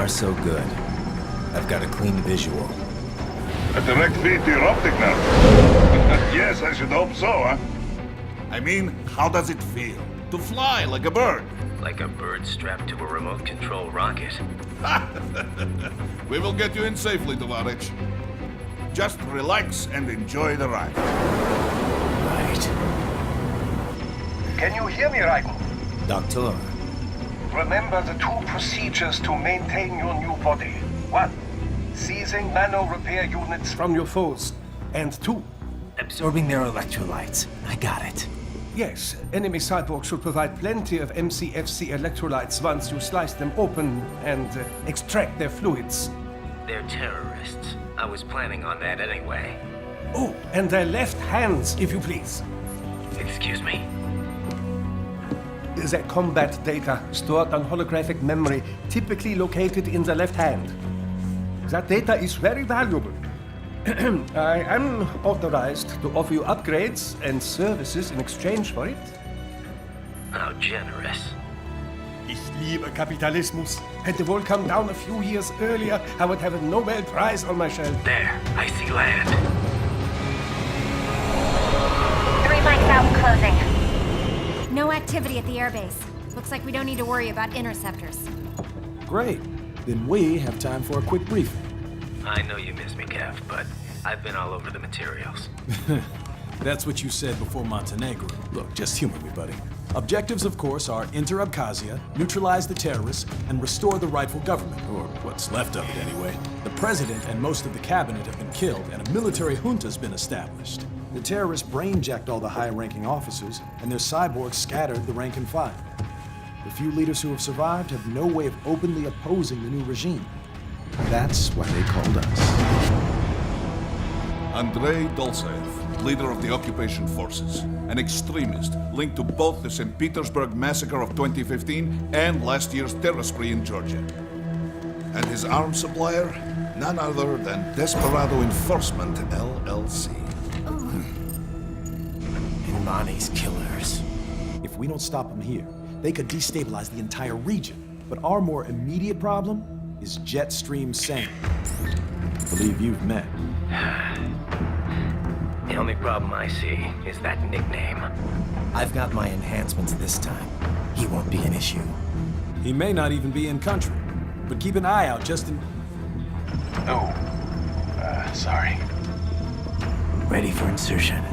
far, so good. I've got a clean visual. A direct feed to your optic nerve. Yes, I should hope so, huh? I mean, how does it feel? To fly like a bird? Like a bird strapped to a remote control rocket. We will get you in safely, Tovarich. Just relax and enjoy the ride. Right. Can you hear me, Raiden? Doctor. Remember the two procedures to maintain your new body. 1. Seizing nano repair units from your foes. And 2. Absorbing their electrolytes. I got it. Yes, enemy cyborgs should provide plenty of MCFC electrolytes once you slice them open and extract their fluids. They're terrorists. I was planning on that anyway. Oh, and their left hands, if you please. Excuse me? Their combat data stored on holographic memory, typically located in the left hand. That data is very valuable. I am authorized to offer you upgrades and services in exchange for it. How generous. Ich liebe Kapitalismus. Hätte wohl come down a few years earlier, I would have a Nobel Prize on my shelf. There, I see land. 3 mics out and closing. No activity at the airbase. Looks like we don't need to worry about interceptors. Great. Then we have time for a quick briefing. I know you miss me, Kev, but I've been all over the materials. That's what you said before Montenegro. Look, just humor me, buddy. Objectives, of course, are enter Abkhazia, neutralize the terrorists, and restore the rightful government, or what's left of it anyway. The president and most of the cabinet have been killed, and a military junta's been established. The terrorists brain-jacked all the high-ranking officers, and their cyborgs scattered the rank and file. The few leaders who have survived have no way of openly opposing the new regime. That's why they called us. Andrei Dolzaev, leader of the occupation forces, an extremist linked to both the St. Petersburg massacre of 2015 and last year's terror spree in Georgia. And his arms supplier, none other than Desperado Enforcement, LLC. Imani's killers. If we don't stop them here, they could destabilize the entire region. But our more immediate problem is Jetstream Sam. I believe you've met. The only problem I see is that nickname. I've got my enhancements this time. He won't be an issue. He may not even be in country. But keep an eye out just in... Sorry. Ready for insertion.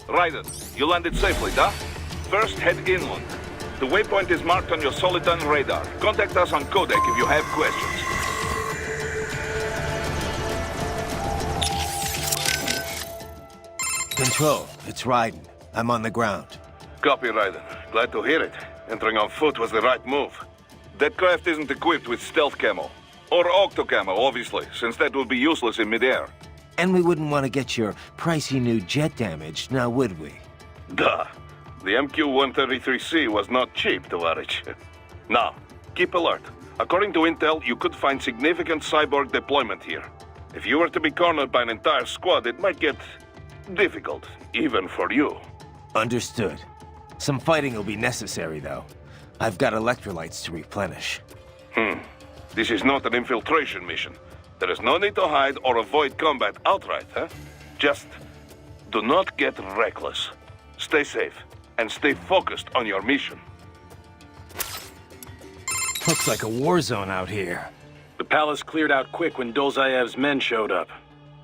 Raiden, you landed safely, da? First, head inland. The waypoint is marked on your Soliton radar. Contact us on codec if you have questions. Control, it's Raiden. I'm on the ground. Copy, Raiden. Glad to hear it. Entering on foot was the right move. That craft isn't equipped with stealth camo. Or octo camo, obviously, since that would be useless in midair. And we wouldn't want to get your pricey new jet damaged, now would we? Duh. The MQ-133C was not cheap, Tovarich. Now, keep alert. According to intel, you could find significant cyborg deployment here. If you were to be cornered by an entire squad, it might get difficult, even for you. Understood. Some fighting will be necessary, though. I've got electrolytes to replenish. This is not an infiltration mission. There is no need to hide or avoid combat outright, huh? Just do not get reckless. Stay safe, and stay focused on your mission. Looks like a war zone out here. The palace cleared out quick when Dolzaev's men showed up.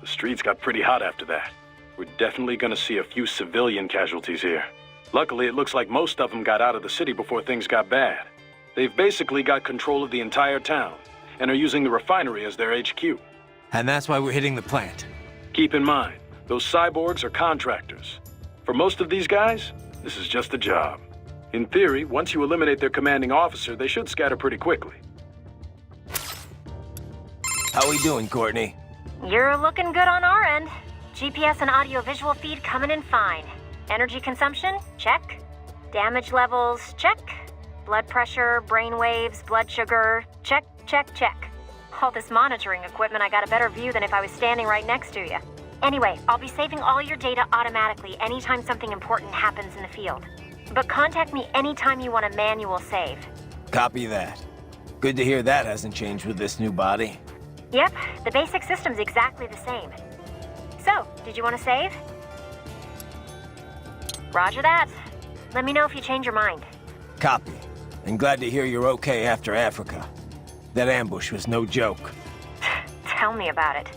The streets got pretty hot after that. We're definitely gonna see a few civilian casualties here. Luckily, it looks like most of them got out of the city before things got bad. They've basically got control of the entire town, and are using the refinery as their HQ. And that's why we're hitting the plant. Keep in mind, those cyborgs are contractors. For most of these guys, this is just a job. In theory, once you eliminate their commanding officer, they should scatter pretty quickly. How we doing, Courtney? You're looking good on our end. GPS and audio-visual feed coming in fine. Energy consumption? Check. Damage levels? Check. Blood pressure, brain waves, blood sugar? Check, check, check. All this monitoring equipment, I got a better view than if I was standing right next to you. Anyway, I'll be saving all your data automatically anytime something important happens in the field. But contact me anytime you want a manual save. Copy that. Good to hear that hasn't changed with this new body. Yep, the basic system's exactly the same. So, did you want to save? Roger that. Let me know if you change your mind. Copy. And glad to hear you're okay after Africa. That ambush was no joke. Tell me about it.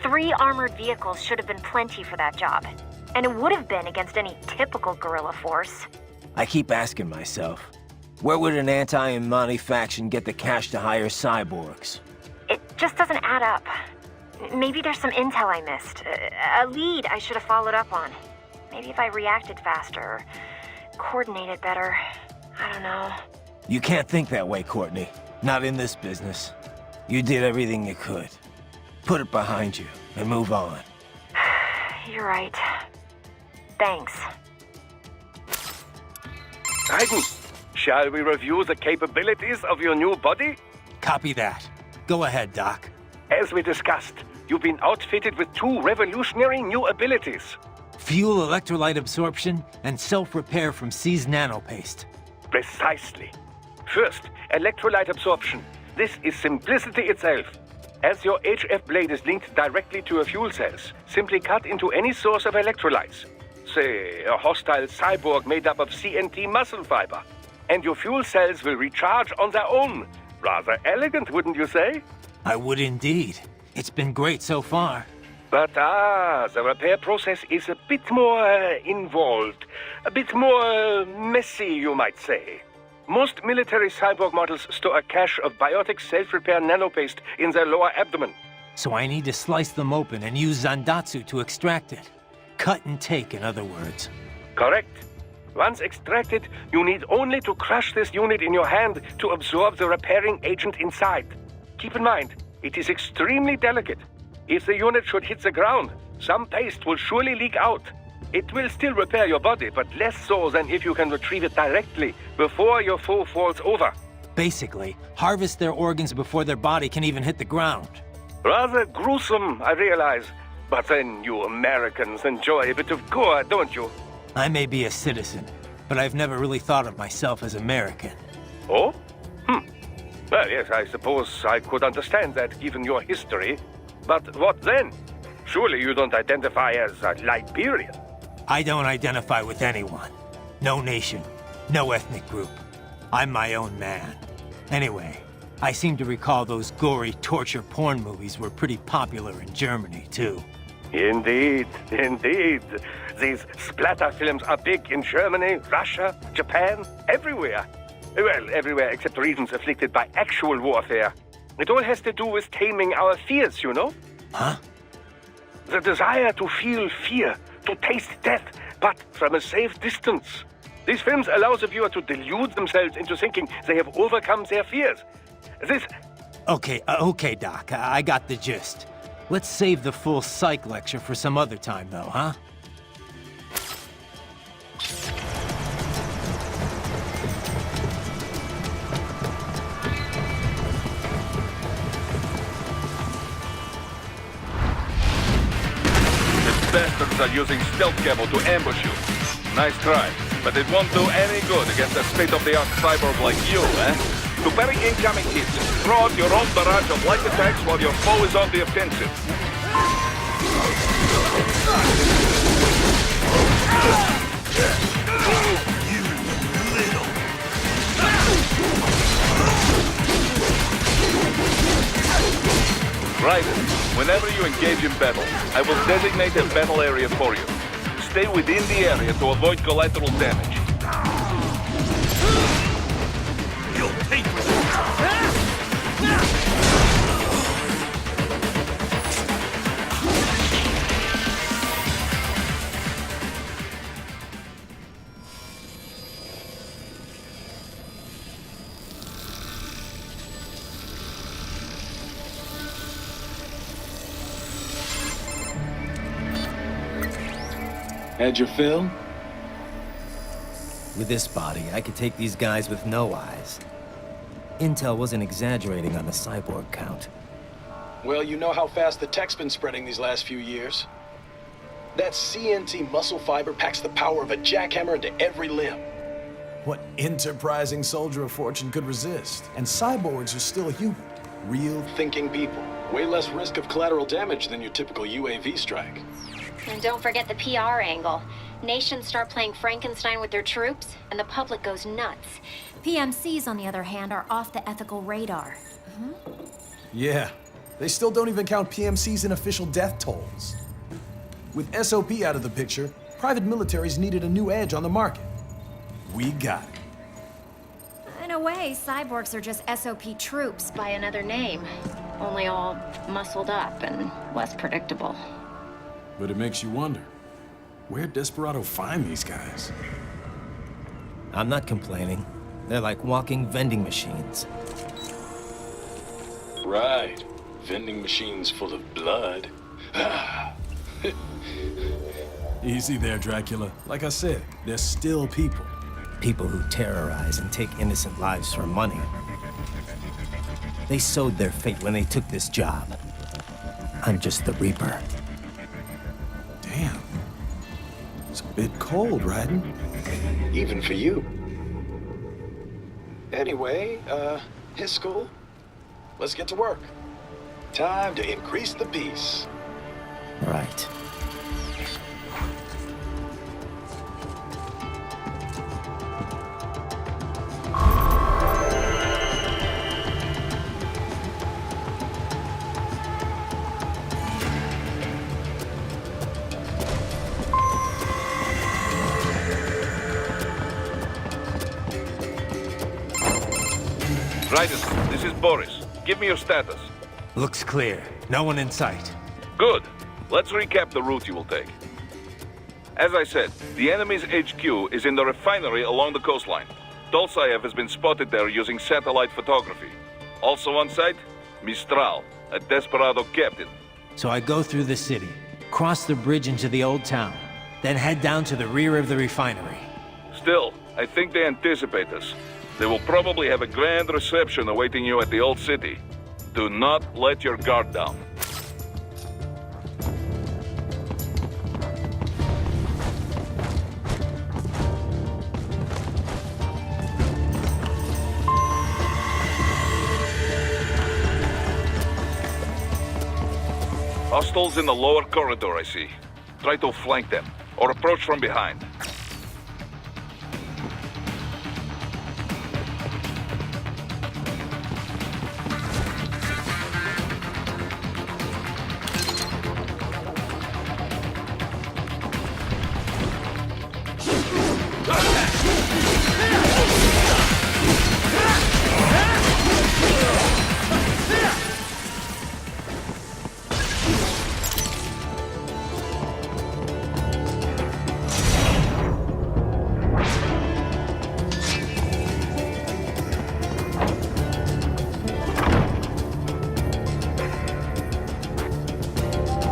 3 armored vehicles should have been plenty for that job. And it would have been against any typical guerrilla force. I keep asking myself, where would an anti-Imani faction get the cash to hire cyborgs? It just doesn't add up. Maybe there's some intel I missed. A lead I should have followed up on. Maybe if I reacted faster, or coordinated better. I don't know. You can't think that way, Courtney. Not in this business. You did everything you could. Put it behind you and move on. You're right. Thanks. Titan, shall we review the capabilities of your new body? Copy that. Go ahead, Doc. As we discussed, you've been outfitted with 2 revolutionary new abilities. Fuel electrolyte absorption and self-repair from seized nanopaste. Precisely. First, electrolyte absorption. This is simplicity itself. As your HF blade is linked directly to your fuel cells, simply cut into any source of electrolytes. Say, a hostile cyborg made up of CNT muscle fiber. And your fuel cells will recharge on their own. Rather elegant, wouldn't you say? I would indeed. It's been great so far. But the repair process is a bit more involved. A bit more messy, you might say. Most military cyborg models store a cache of biotic self-repair nanopaste in their lower abdomen. So I need to slice them open and use Zandatsu to extract it. Cut and take, in other words. Correct. Once extracted, you need only to crush this unit in your hand to absorb the repairing agent inside. Keep in mind, it is extremely delicate. If the unit should hit the ground, some paste will surely leak out. It will still repair your body, but less so than if you can retrieve it directly before your foe falls over. Basically, harvest their organs before their body can even hit the ground. Rather gruesome, I realize. But then you Americans enjoy a bit of gore, don't you? I may be a citizen, but I've never really thought of myself as American. Oh? Well, yes, I suppose I could understand that given your history. But what then? Surely you don't identify as a Liberian. I don't identify with anyone. No nation, no ethnic group. I'm my own man. Anyway, I seem to recall those gory torture porn movies were pretty popular in Germany, too. Indeed, indeed. These splatter films are big in Germany, Russia, Japan, everywhere. Well, everywhere except regions afflicted by actual warfare. It all has to do with taming our fears, you know? Huh? The desire to feel fear, to taste death, but from a safe distance. These films allow the viewer to delude themselves into thinking they have overcome their fears. This... Okay, Doc, I got the gist. Let's save the full psych lecture for some other time, though, huh? Bastards are using stealth camo to ambush you. Nice try, but it won't do any good against a state-of-the-art cyborg like you, eh? To parry incoming hits, throw out your own barrage of light attacks while your foe is on the offensive. Right. Whenever you you engage in battle, I will designate a battle area for you. Stay within the area to avoid collateral damage. You'll pay for this! Had your fill? With this body, I could take these guys with no eyes. Intel wasn't exaggerating on the cyborg count. Well, you know how fast the tech's been spreading these last few years. That CNT muscle fiber packs the power of a jackhammer into every limb. What enterprising soldier of fortune could resist? And cyborgs are still human. Real thinking people. Way less risk of collateral damage than your typical UAV strike. And don't forget the PR angle. Nations start playing Frankenstein with their troops, and the public goes nuts. PMCs, on the other hand, are off the ethical radar. Yeah, they still don't even count PMCs in official death tolls. With SOP out of the picture, private militaries needed a new edge on the market. We got it. In a way, cyborgs are just SOP troops by another name. Only all muscled up and less predictable. But it makes you wonder, where'd Desperado find these guys? I'm not complaining. They're like walking vending machines. Right. Vending machines full of blood. Easy there, Dracula. Like I said, they're still people. People who terrorize and take innocent lives for money. They sowed their fate when they took this job. I'm just the Reaper. Damn. It's a bit cold, Raiden. Even for you. Anyway, his school. Let's get to work. Time to increase the peace. Right. Raiden, this is Boris. Give me your status. Looks clear. No one in sight. Good. Let's recap the route you will take. As I said, the enemy's HQ is in the refinery along the coastline. Dolsaev has been spotted there using satellite photography. Also on site, Mistral, a Desperado captain. So I go through the city, cross the bridge into the old town, then head down to the rear of the refinery. Still, I think they anticipate us. They will probably have a grand reception awaiting you at the old city. Do not let your guard down. Hostiles in the lower corridor, I see. Try to flank them, or approach from behind.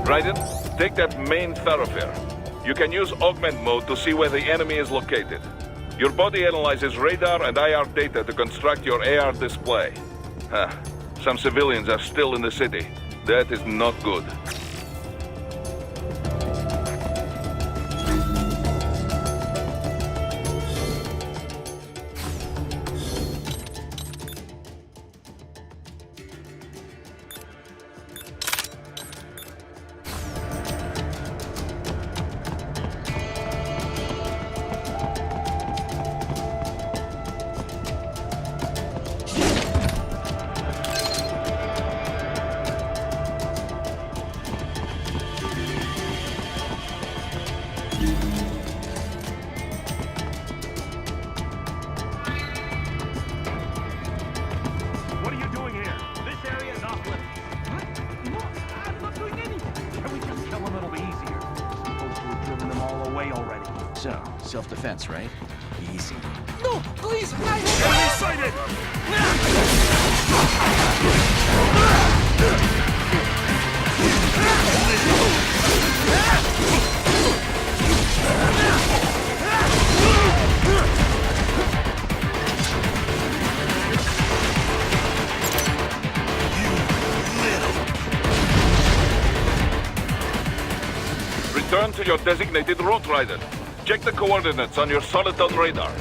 Raiden, take that main thoroughfare. You can use augment mode to see where the enemy is located. Your body analyzes radar and IR data to construct your AR display. Some civilians are still in the city. That is not good. self-defense, right? Easy. No, please, Enemy sighted! Return to your designated route, Raiden. Check the coordinates on your Soliton radar.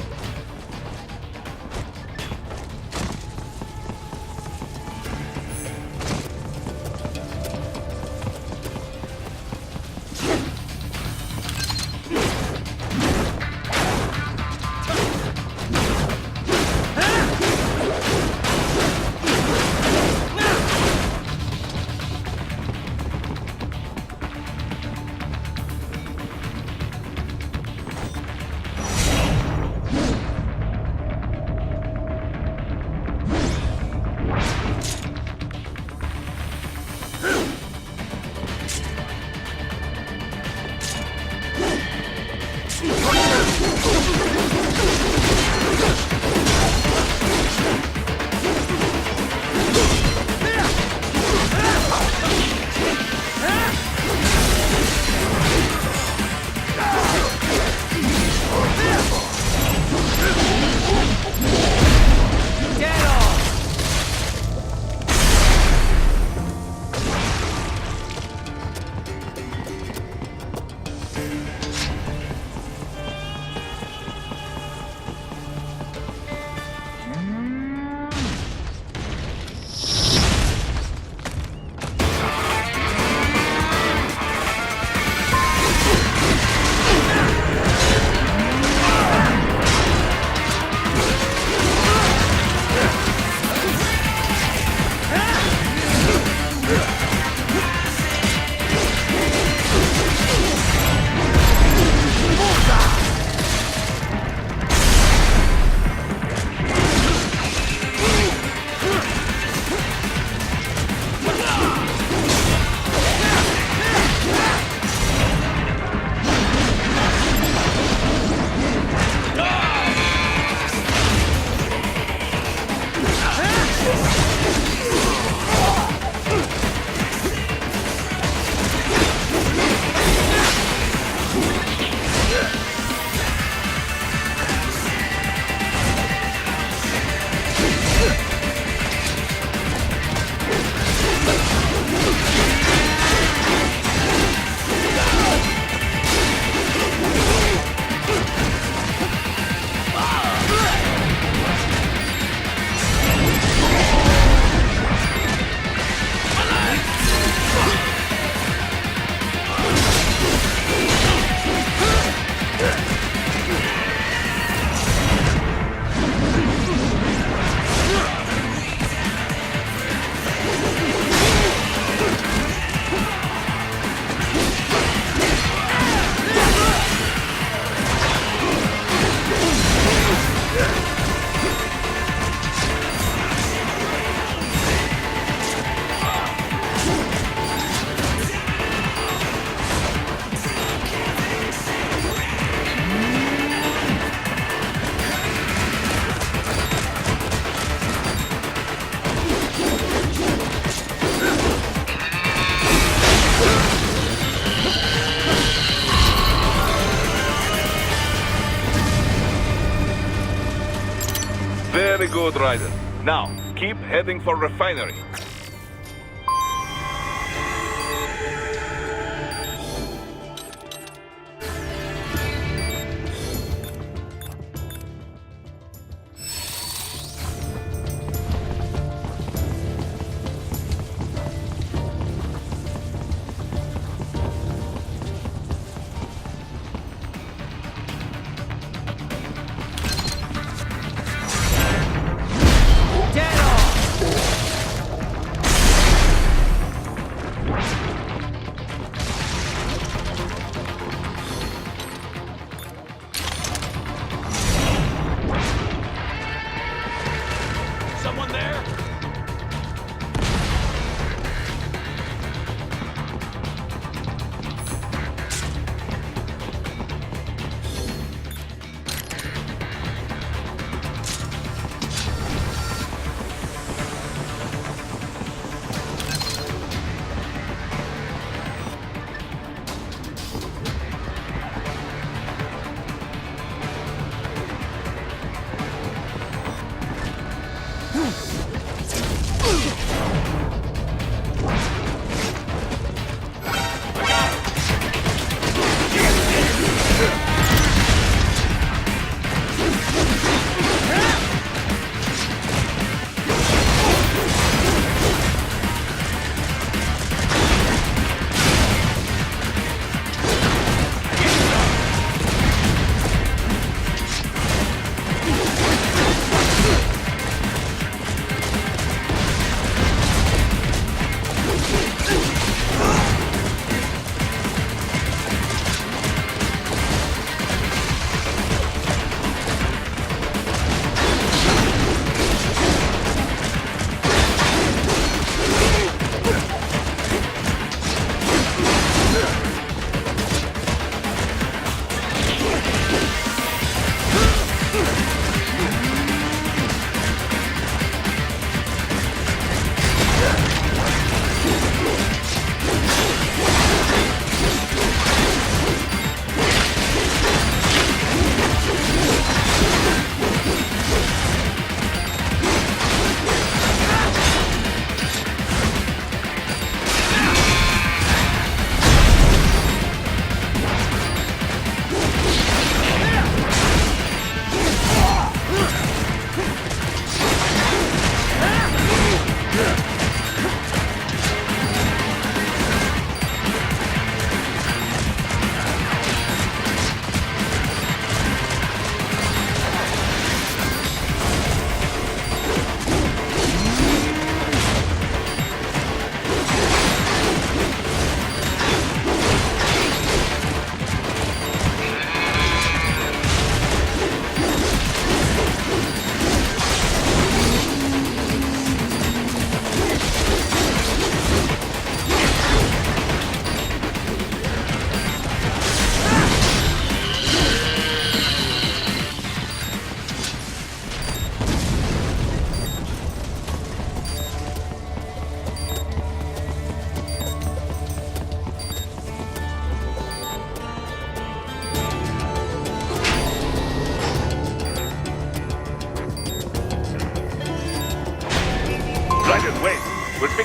Very good, Raiden. Now, keep heading for refinery.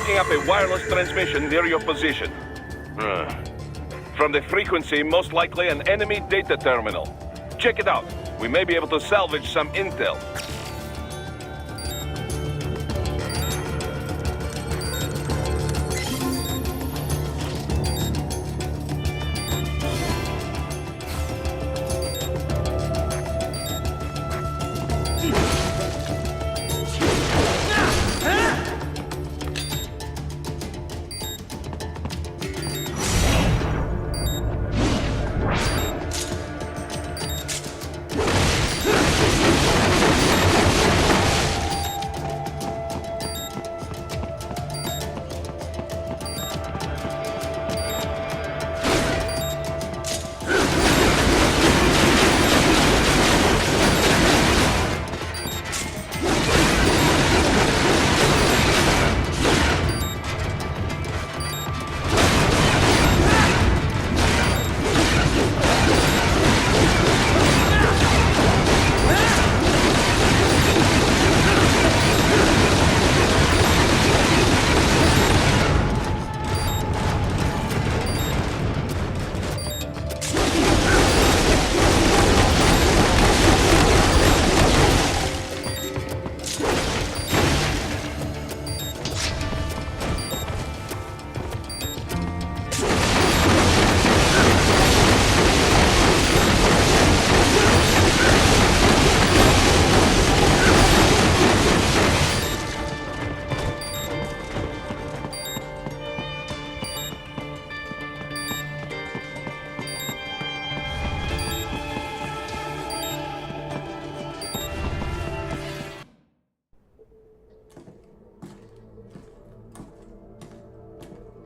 picking up a wireless transmission near your position. From the frequency, most likely an enemy data terminal. Check it out. We may be able to salvage some intel.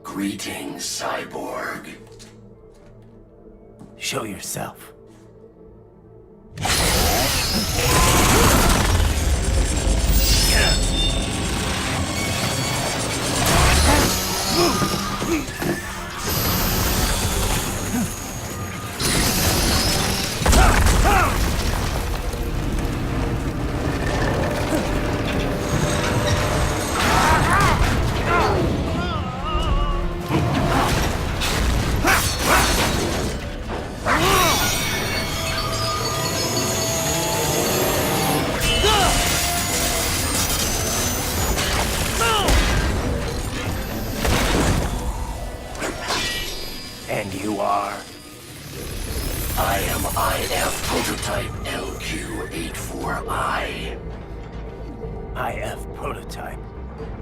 Greetings, cyborg. Show yourself. And you are? I am IF Prototype LQ84I. IF Prototype.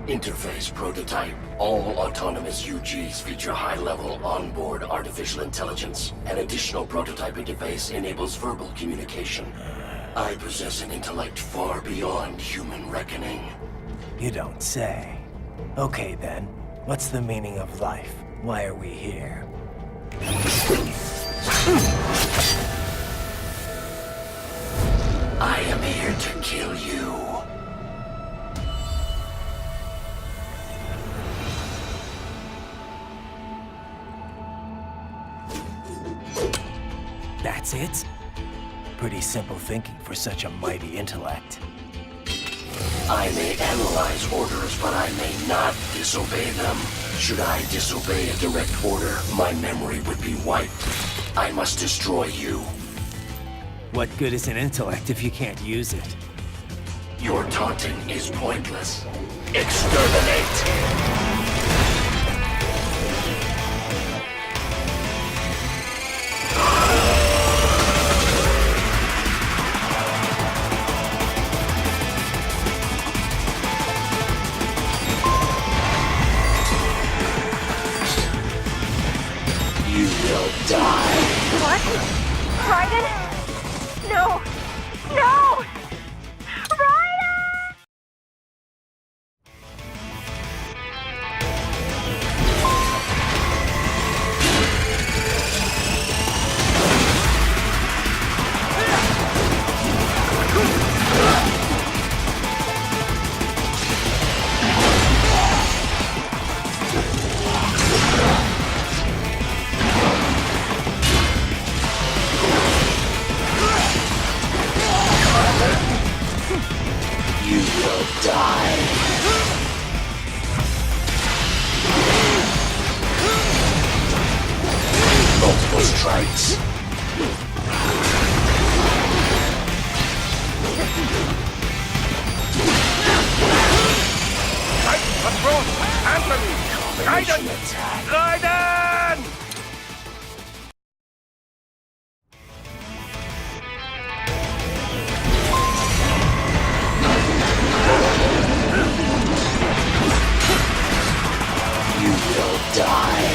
Interface Prototype. All autonomous UGs feature high-level onboard artificial intelligence. An additional prototype interface enables verbal communication. I possess an intellect far beyond human reckoning. You don't say. Okay then, what's the meaning of life? Why are we here? I am here to kill you. That's it? Pretty simple thinking for such a mighty intellect. I may analyze orders, but I may not disobey them. Should I disobey a direct order, my memory would be wiped. I must destroy you. What good is an intellect if you can't use it? Your taunting is pointless. Exterminate! Die. What? Raiden? No! No! Raiden! You will die. Psycho strikes. What's wrong? Answer me! Raiden! Raiden! You will die.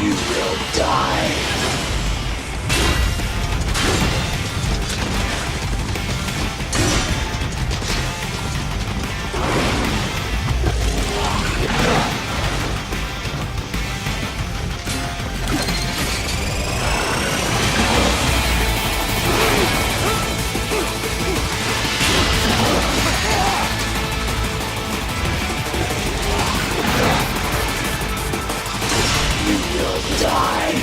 You will die. You will die.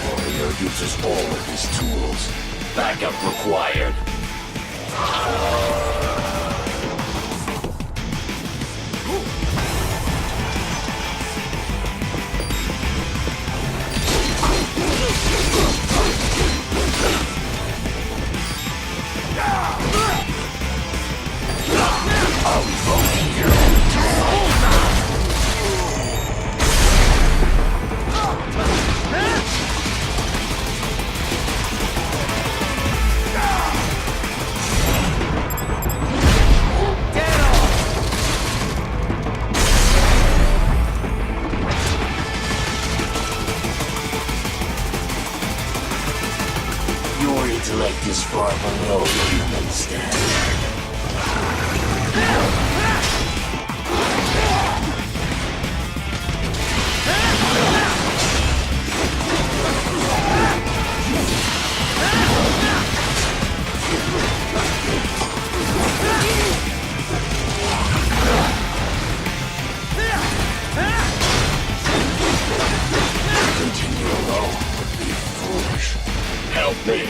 Warrior uses all of his tools. Backup required. Your intellect is far below human standard. Continue alone would be foolish. Help me.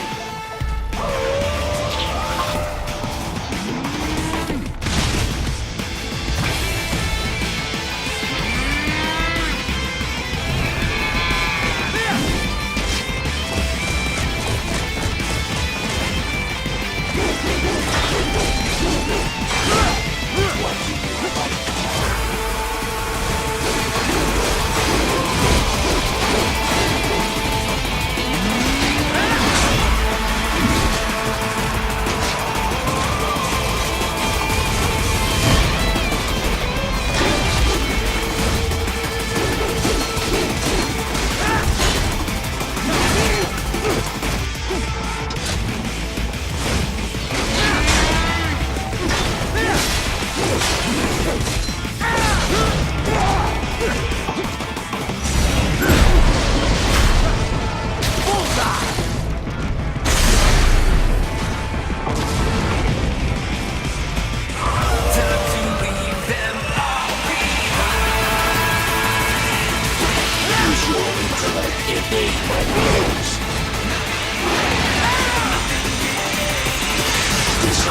This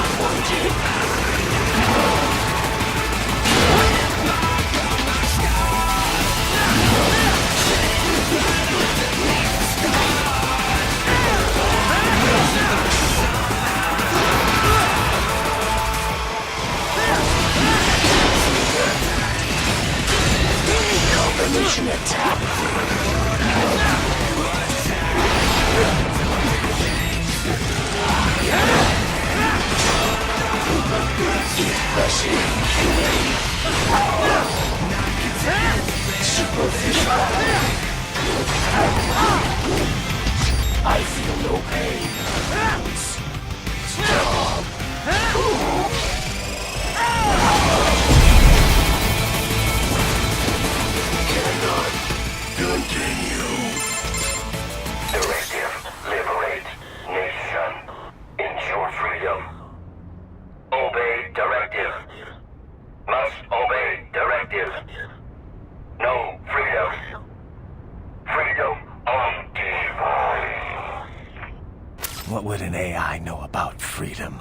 Combination attack. Impressive killing. Superficial. I feel no pain. Stop. Cannot continue. Directive. Liberate. Nation. Ensure freedom. Obey directive. Must obey directive. No freedom. Freedom on device. What would an AI know about freedom?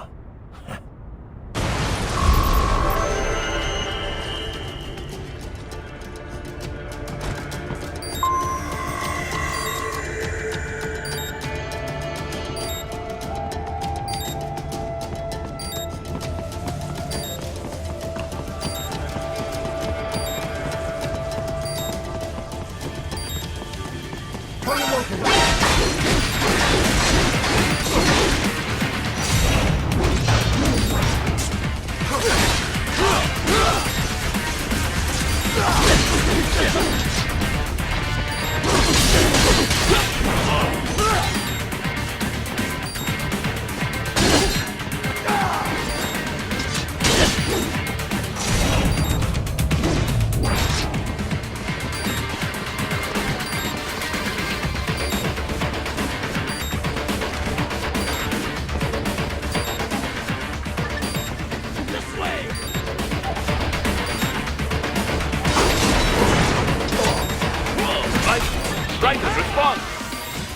Raiden, respond!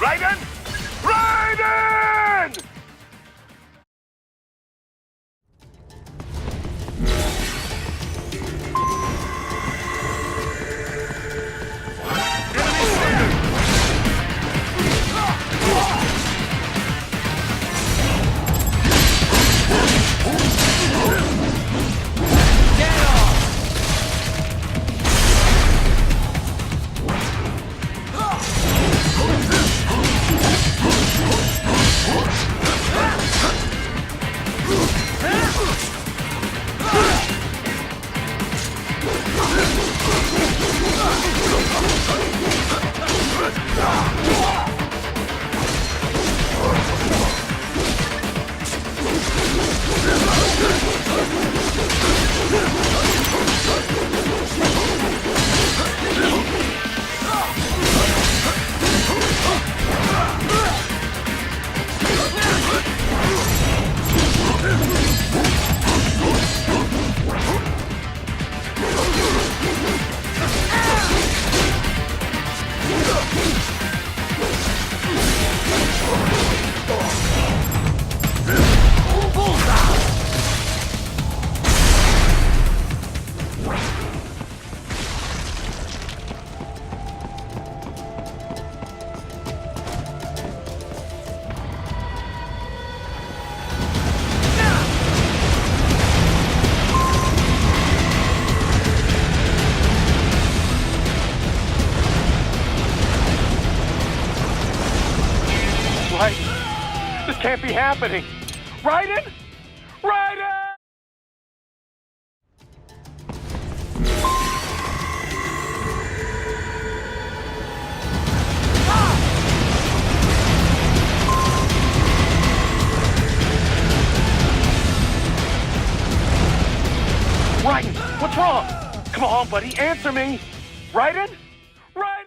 Raiden! Raiden! This can't be happening. Raiden? Raiden! Raiden, what's wrong? Come on, buddy, answer me. Raiden? Raiden?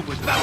with that.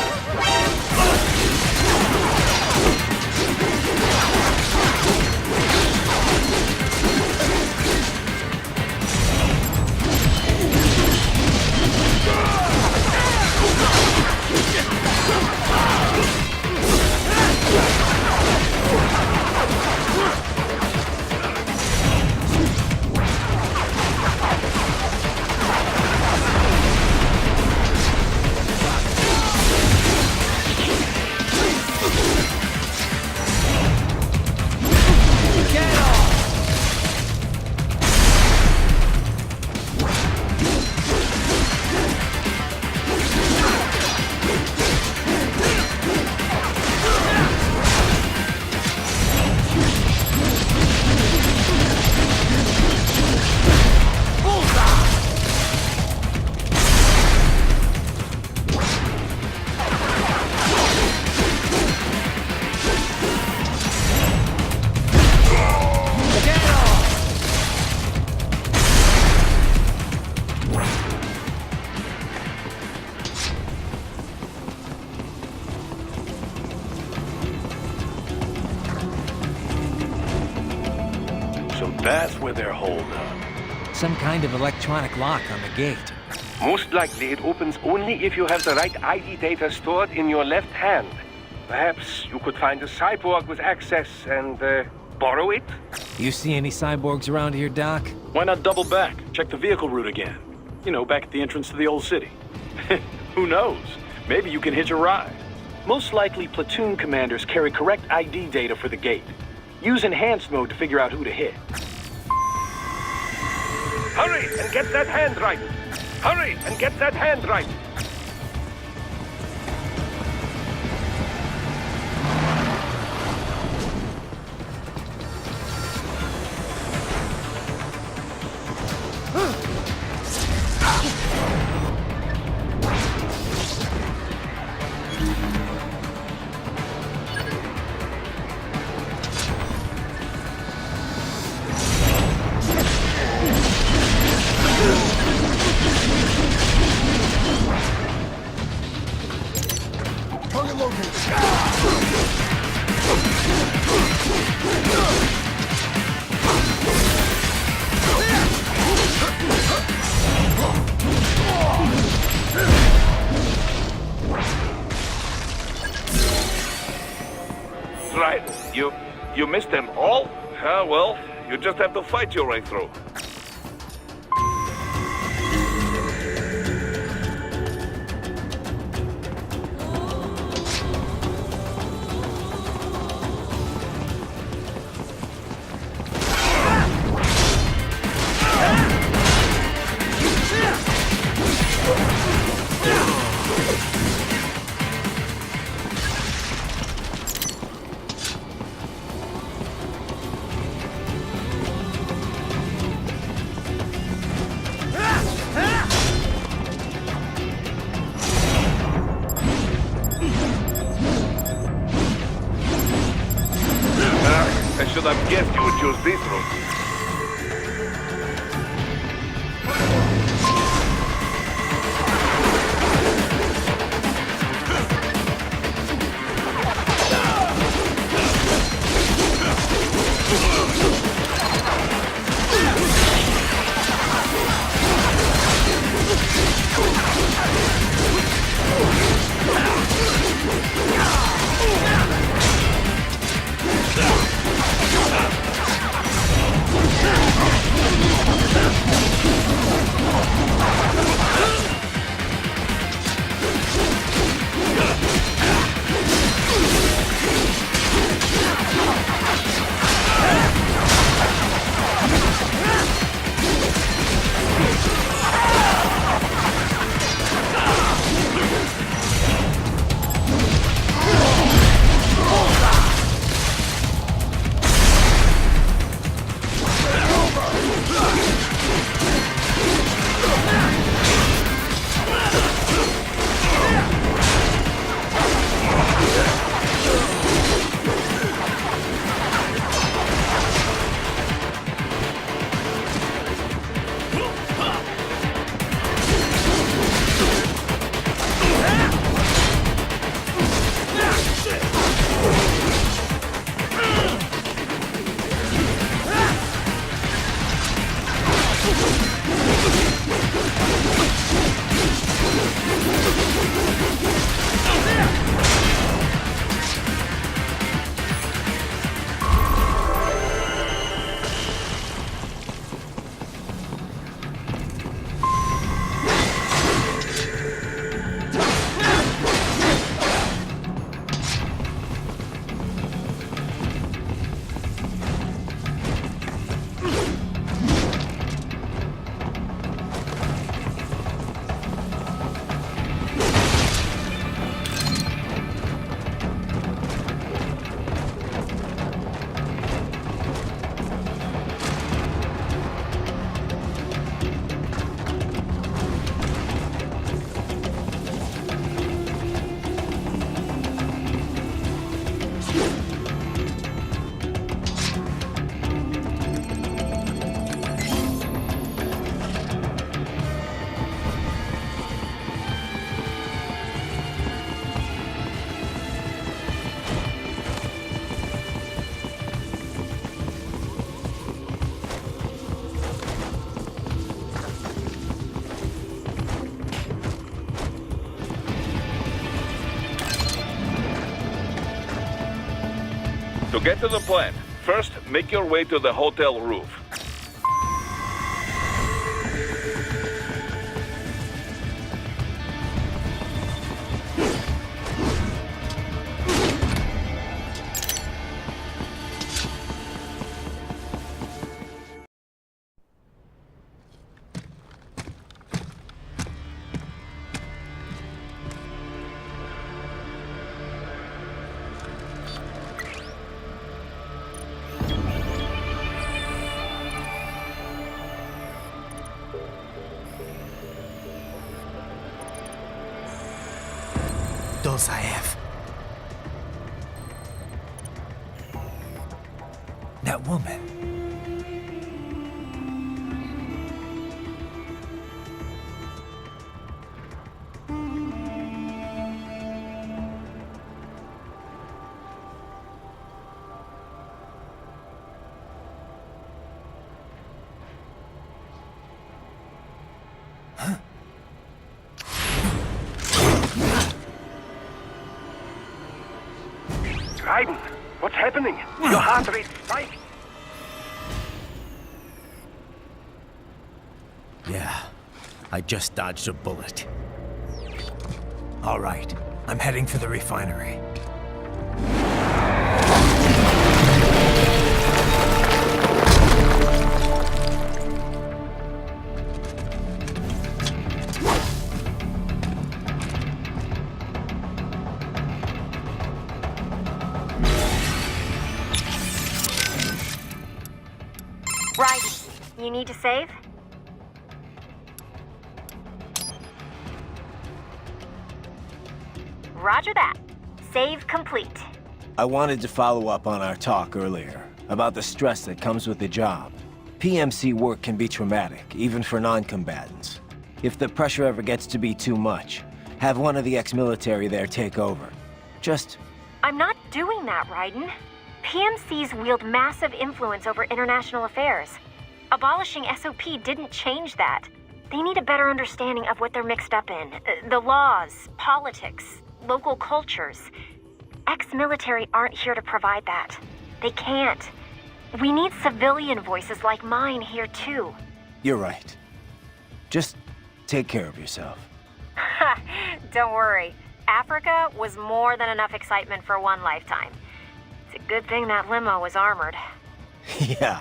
So that's where they're holed up. Some kind of electronic lock on the gate. Most likely it opens only if you have the right ID data stored in your left hand. Perhaps you could find a cyborg with access and borrow it? You see any cyborgs around here, Doc? Why not double back? Check the vehicle route again. You know, back at the entrance to the old city. Who knows? Maybe you can hitch a ride. Most likely, platoon commanders carry correct ID data for the gate. Use enhanced mode to figure out who to hit. Hurry and get that hand right! Hurry and get that hand right! Right. You missed them all? Ah, well, you just have to fight your way through. I should have guessed you would choose this route. To get to the plan, first make your way to the hotel roof. Dolzaev. That woman. Raiden, what's happening? Your heart rate spiked. Yeah, I just dodged a bullet. All right, I'm heading for the refinery. Raiden, you need to save? Roger that. Save complete. I wanted to follow up on our talk earlier about the stress that comes with the job. PMC work can be traumatic, even for non-combatants. If the pressure ever gets to be too much, have one of the ex-military there take over. Just... I'm not doing that, Raiden. PMCs wield massive influence over international affairs. Abolishing SOP didn't change that. They need a better understanding of what they're mixed up in. The laws, politics, local cultures. Ex-military aren't here to provide that. They can't. We need civilian voices like mine here too. You're right. Just take care of yourself. Don't worry. Africa was more than enough excitement for one lifetime. It's a good thing that limo was armored. Yeah.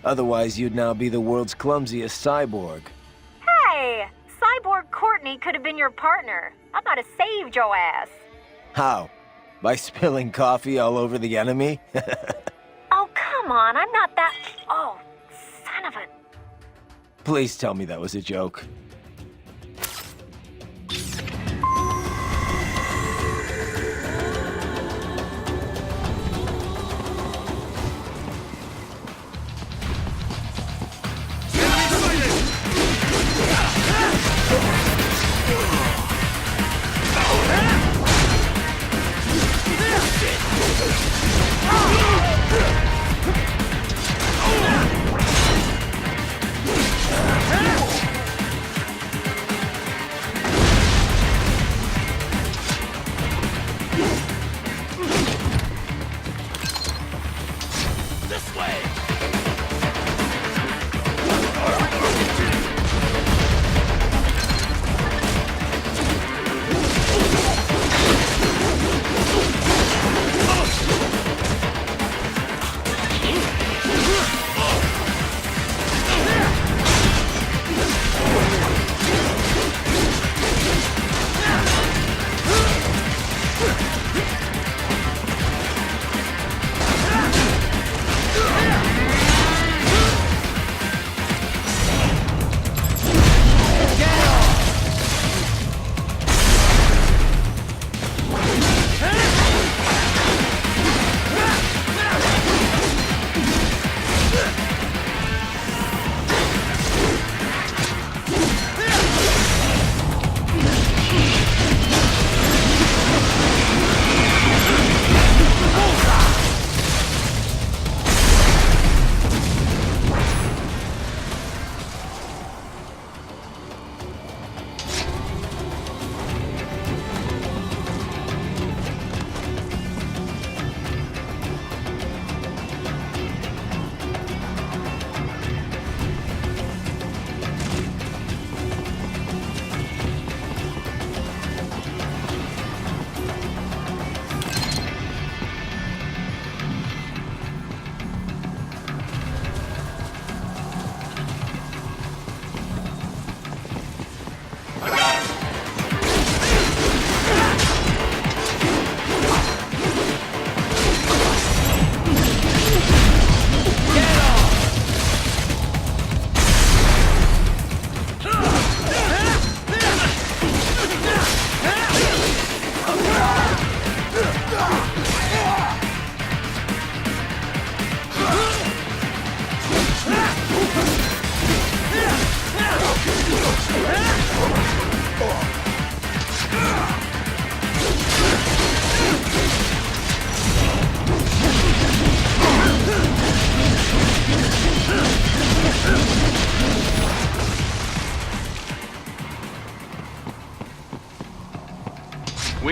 Otherwise, you'd now be the world's clumsiest cyborg. Hey! Cyborg Courtney could have been your partner. I might have saved your ass. How? By spilling coffee all over the enemy? Oh, come on. I'm not that... Oh, son of a... Please tell me that was a joke.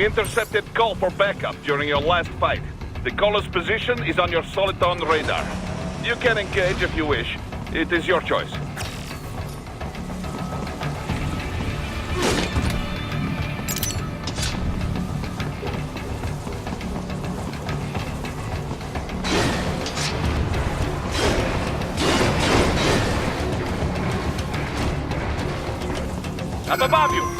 We intercepted call for backup during your last fight. The caller's position is on your Soliton radar. You can engage if you wish. It is your choice. I'm above you!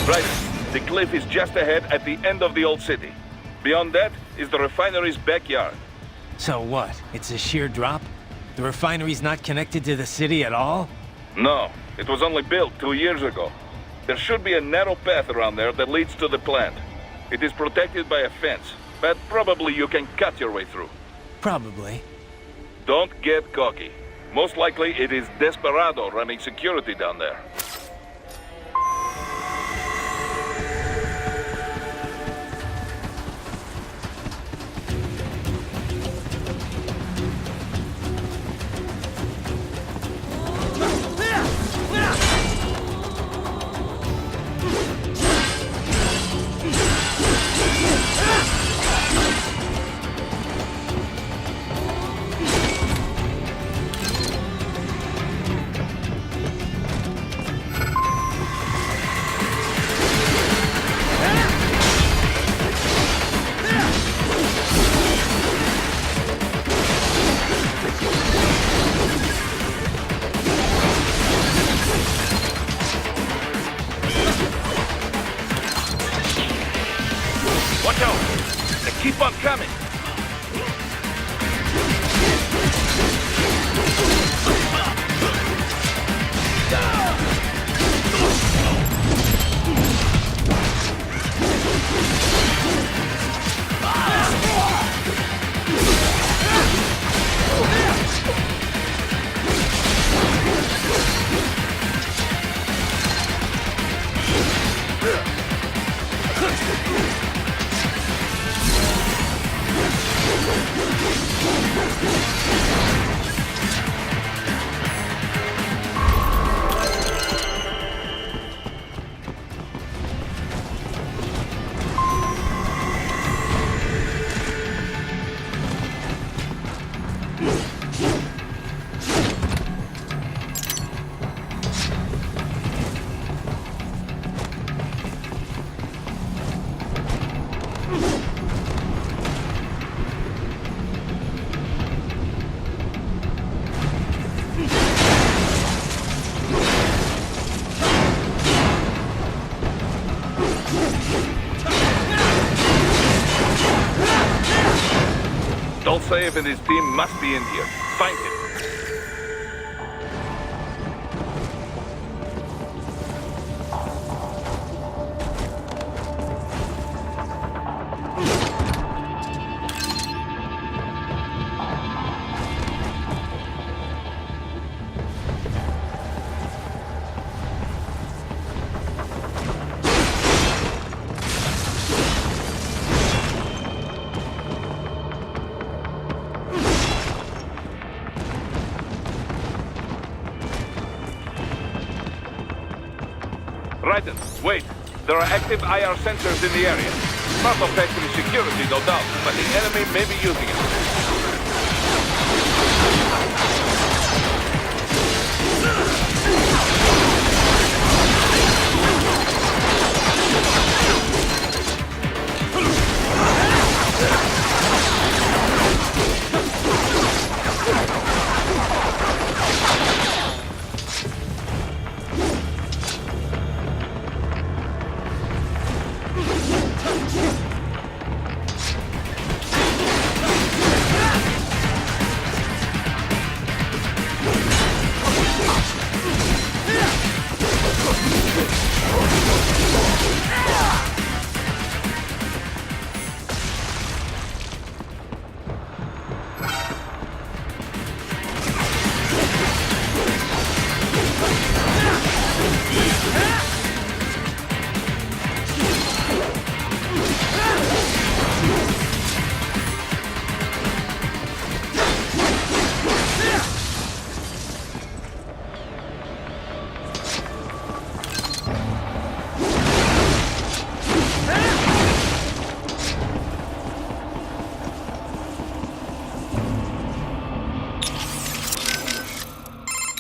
Right. The cliff is just ahead at the end of the old city. Beyond that is the refinery's backyard. So what? It's a sheer drop? The refinery's not connected to the city at all? No, it was only built 2 years ago. There should be a narrow path around there that leads to the plant. It is protected by a fence, but probably you can cut your way through. Probably. Don't get cocky. Most likely it is Desperado running security down there. Watch out! They keep on coming! Dosaev and his team must be in here. Find him. Raiden, wait. There are active IR sensors in the area. Part of factory security, no doubt, but the enemy may be using it.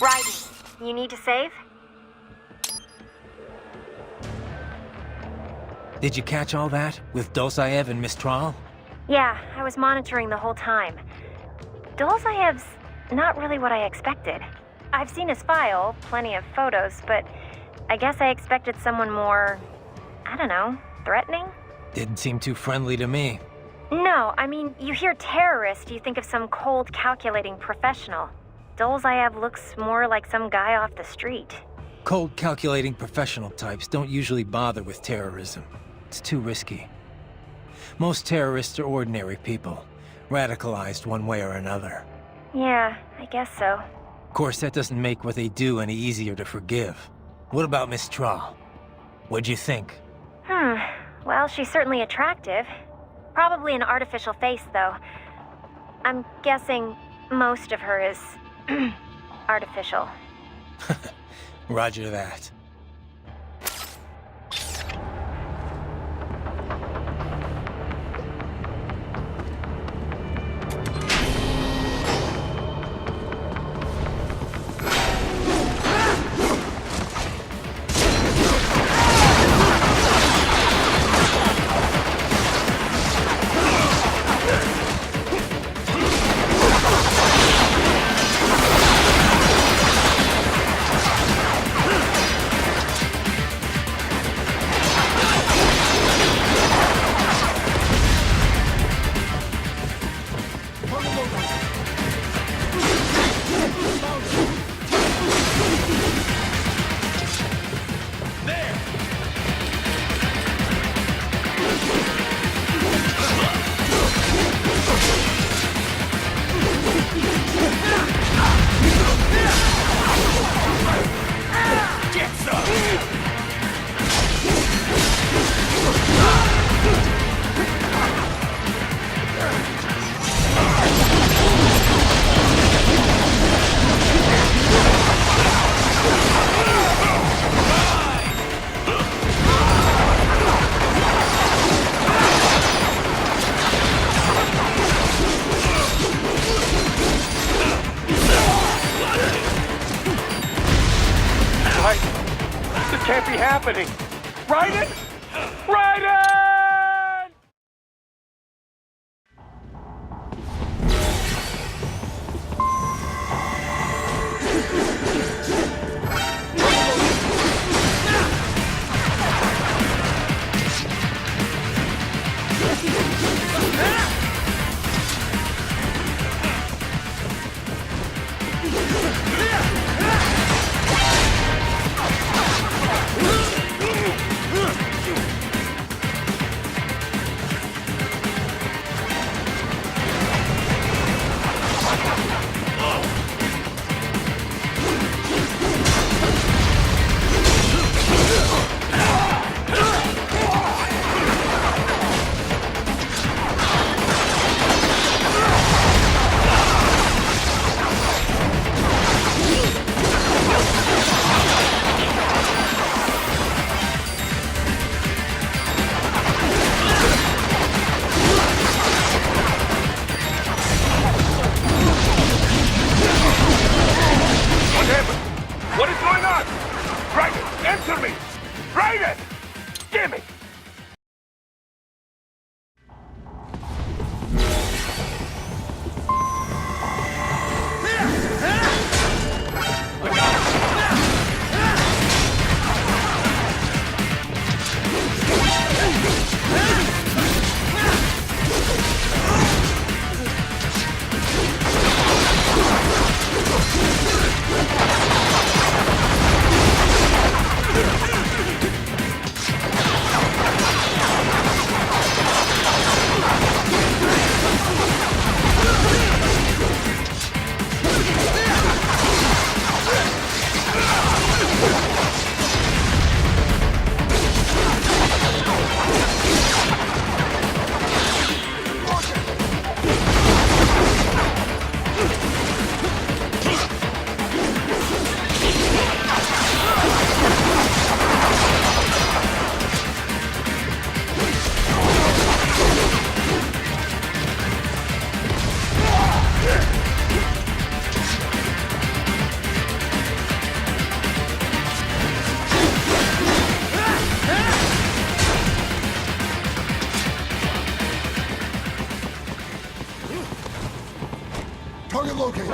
Raiden, you need to save? Did you catch all that? With Dosaev and Mistral? Yeah, I was monitoring the whole time. Dosaev's not really what I expected. I've seen his file, plenty of photos, but I guess I expected someone more, I don't know, threatening? Didn't seem too friendly to me. No, I mean, you hear terrorist, you think of some cold, calculating professional. Dosaev looks more like some guy off the street. Cold, calculating professional types don't usually bother with terrorism. It's too risky. Most terrorists are ordinary people, radicalized one way or another. Yeah, I guess so. Of course, that doesn't make what they do any easier to forgive. What about Mistral? What'd you think? Well, she's certainly attractive. Probably an artificial face, though. I'm guessing most of her is artificial. Roger that. Can't be happening! Raiden! Raiden! Raiden! Gimme! Target located.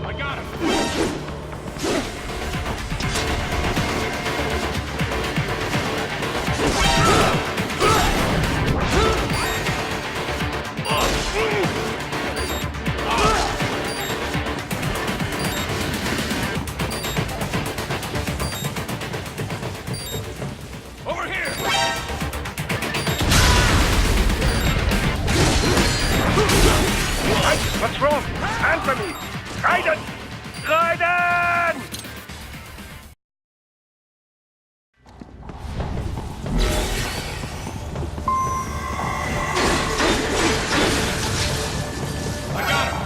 I got him! Over here! What's wrong? Answer me! Raiden! Raiden! I got him!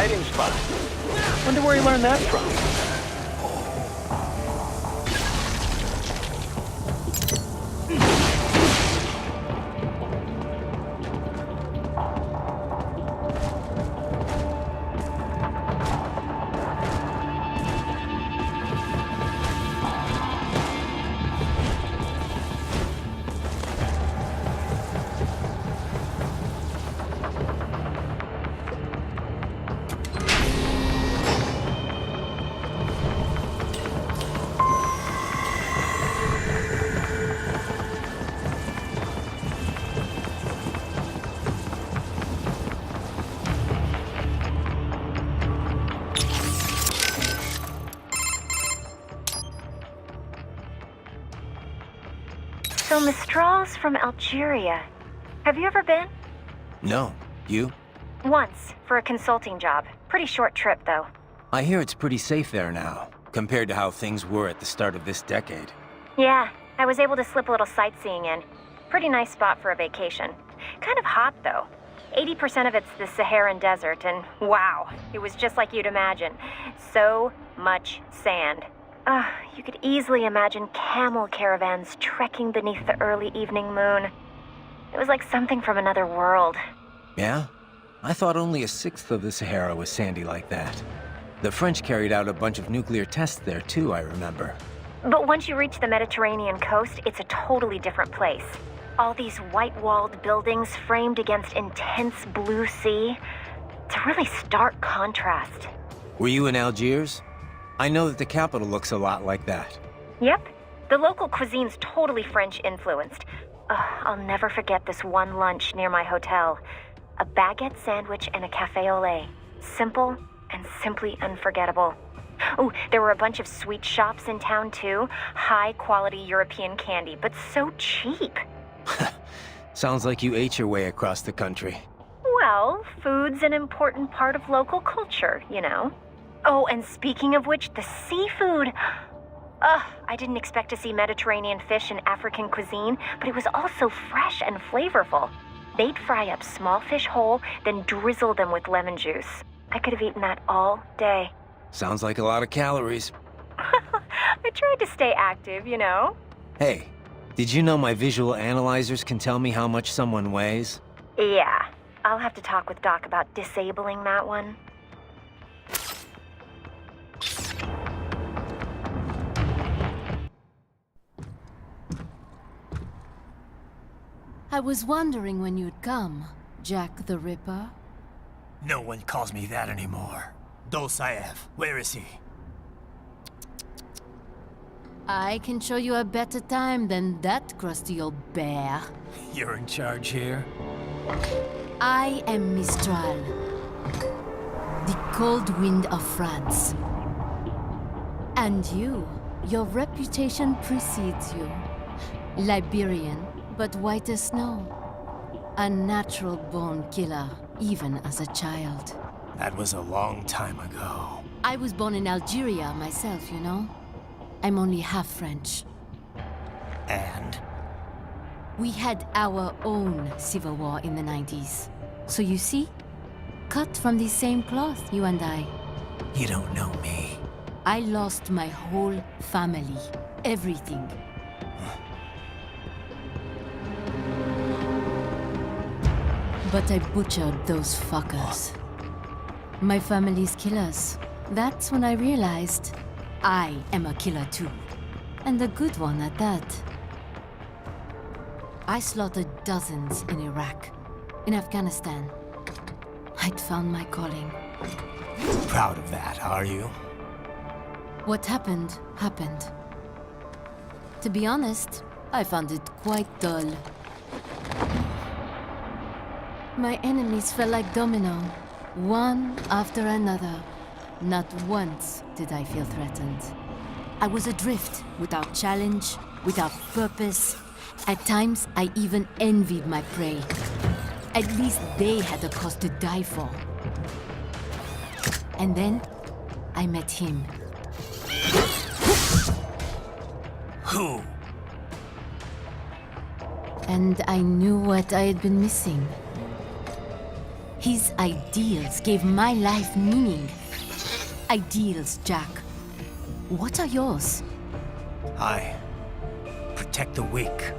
hiding spot. Wonder where he learned that from. So Mistral's from Algeria. Have you ever been? No. You? Once, for a consulting job. Pretty short trip, though. I hear it's pretty safe there now, compared to how things were at the start of this decade. Yeah, I was able to slip a little sightseeing in. Pretty nice spot for a vacation. Kind of hot, though. 80% of it's the Saharan desert, and wow, it was just like you'd imagine. So much sand. You could easily imagine camel caravans trekking beneath the early evening moon. It was like something from another world. Yeah? I thought only a sixth of the Sahara was sandy like that. The French carried out a bunch of nuclear tests there too, I remember. But once you reach the Mediterranean coast, it's a totally different place. All these white-walled buildings framed against intense blue sea. It's a really stark contrast. Were you in Algiers? I know that the capital looks a lot like that. Yep. The local cuisine's totally French-influenced. I'll never forget this one lunch near my hotel. A baguette sandwich and a café au lait. Simple and simply unforgettable. Oh, there were a bunch of sweet shops in town too. High-quality European candy, but so cheap. Sounds like you ate your way across the country. Well, food's an important part of local culture, you know. Oh, and speaking of which, the seafood. I didn't expect to see Mediterranean fish in African cuisine, but it was also fresh and flavorful. They'd fry up small fish whole, then drizzle them with lemon juice. I could have eaten that all day. Sounds like a lot of calories. I tried to stay active, you know. Hey, did you know my visual analyzers can tell me how much someone weighs? Yeah, I'll have to talk with Doc about disabling that one. I was wondering when you'd come, Jack the Ripper. No one calls me that anymore. Dolsaev, where is he? I can show you a better time than that crusty old bear. You're in charge here? I am Mistral, the cold wind of France. And you, your reputation precedes you. Liberian, but white as snow. A natural-born killer, even as a child. That was a long time ago. I was born in Algeria myself, you know? I'm only half French. And? We had our own civil war in the 90s. So you see? Cut from the same cloth, you and I. You don't know me. I lost my whole family. Everything. But I butchered those fuckers. My family's killers. That's when I realized I am a killer too. And a good one at that. I slaughtered dozens in Iraq, in Afghanistan. I'd found my calling. Proud of that, are you? What happened, happened. To be honest, I found it quite dull. My enemies fell like domino, one after another. Not once did I feel threatened. I was adrift, without challenge, without purpose. At times, I even envied my prey. At least they had a cause to die for. And then, I met him. Who? And I knew what I had been missing. His ideals gave my life meaning. Ideals, Jack. What are yours? I protect the weak.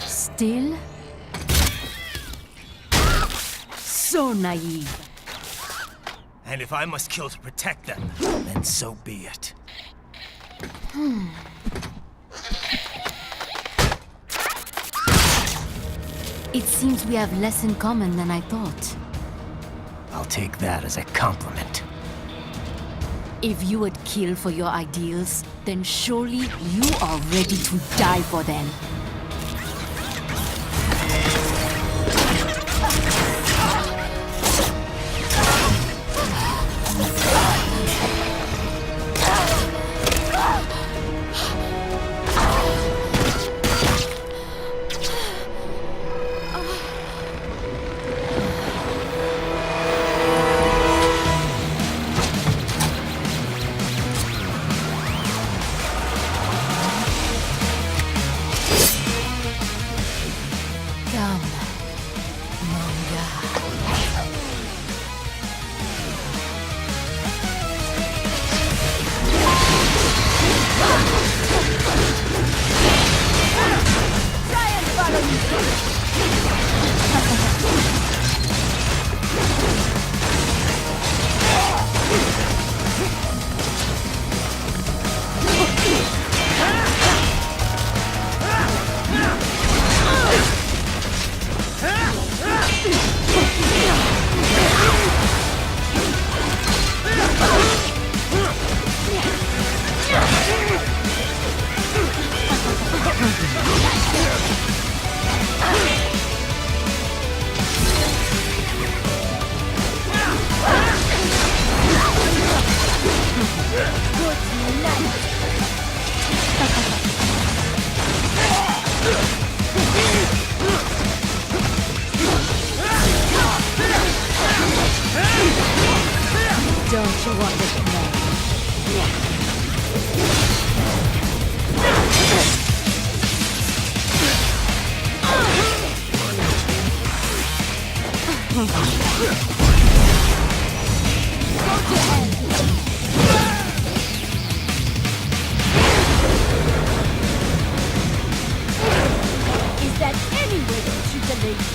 Still? So naive. And if I must kill to protect them, then so be it. It seems we have less in common than I thought. I'll take that as a compliment. If you would kill for your ideals, then surely you are ready to die for them. Don't you want to know? Is that any way to treat a lady?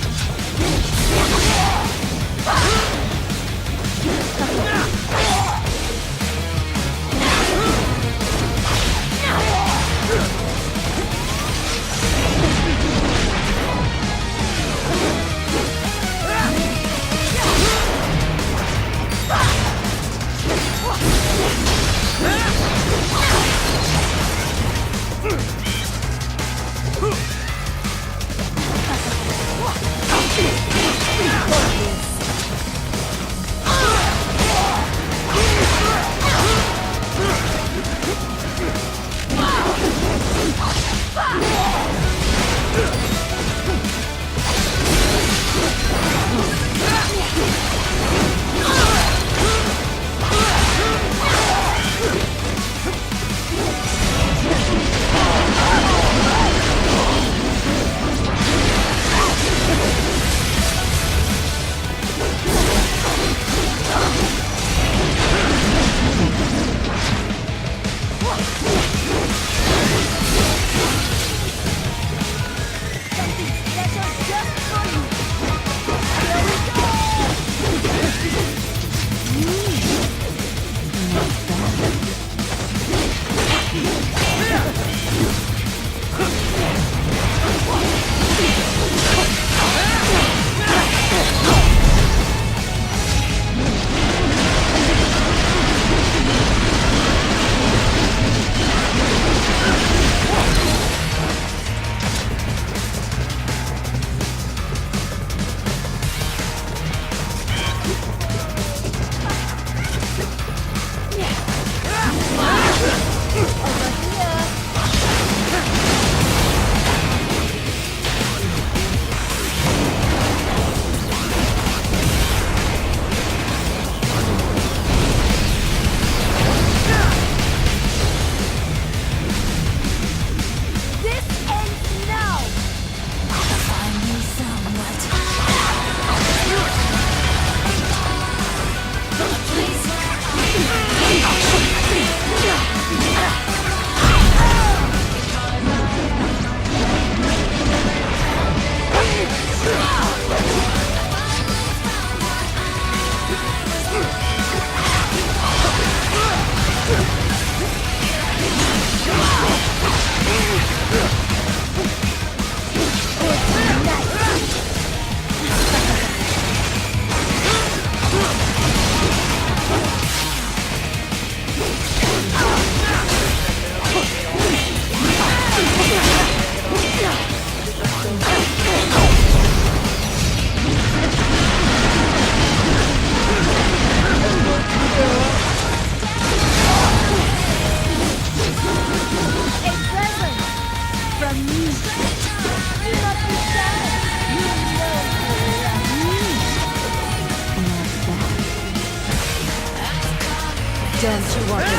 Don't you want to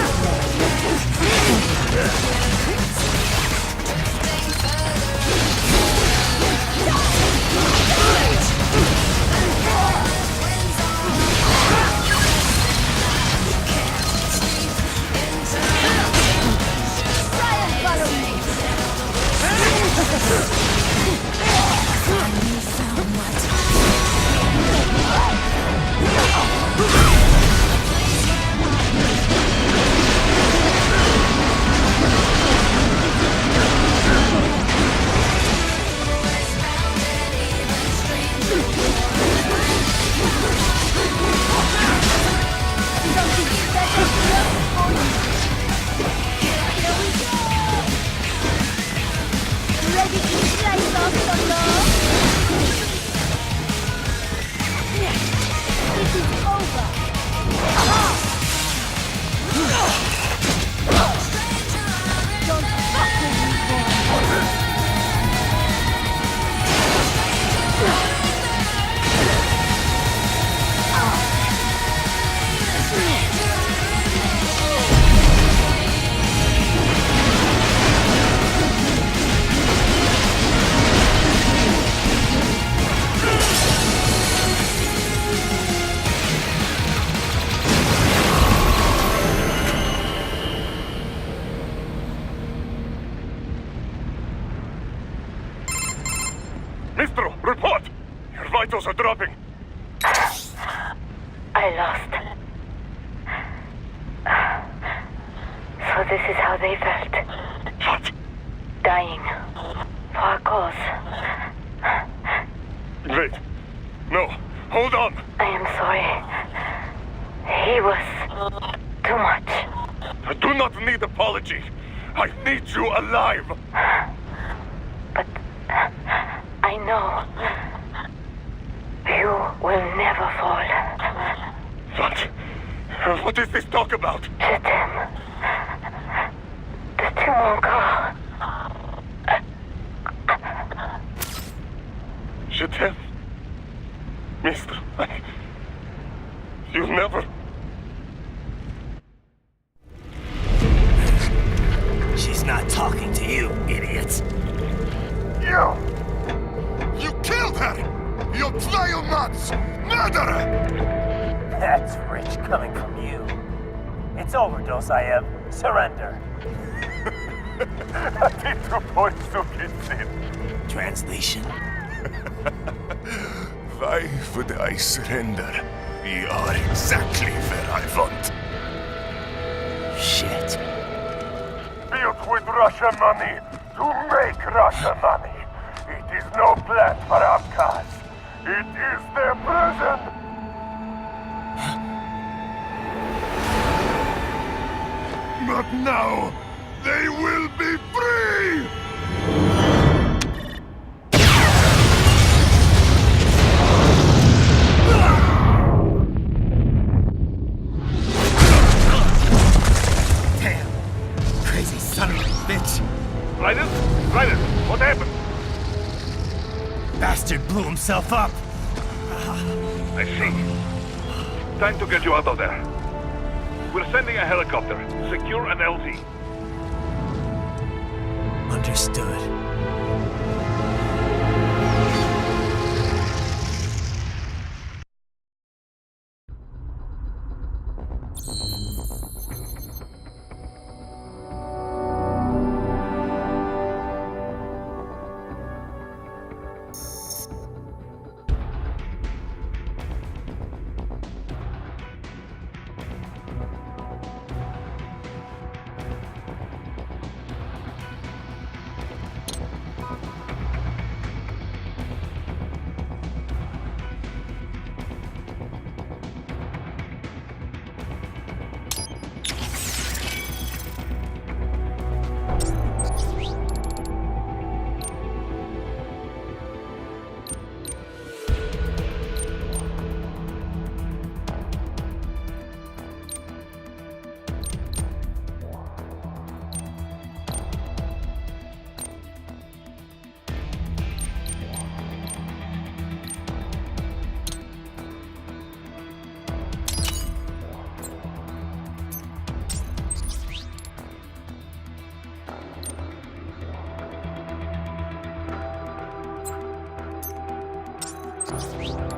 Mistro, report! Your vitals are dropping. I lost. So this is how they felt. What? Dying. For a cause. Wait. No. Hold on. I am sorry. He was too much. I do not need apology. I need you alive. But I know you will never fall. What? What is this talk about? Je t'aime. De tout mon corps. Je t'aime. Mister, you never... She's not talking to you, idiot. You killed her! You vile nuts! Murderer! That's rich coming from you. It's overdose, I am. Surrender. Translation? Why would I surrender? We are exactly where I want. Shit. Built with Russian money to make Russian money. It is no plan for Abkhaz. It is their prison. But now, they will be free! Damn. Crazy son of a bitch. Raiden? Raiden, what happened? Bastard blew himself up. I see. Time to get you out of there. We're sending a helicopter. Secure an LZ. Understood. Thanks.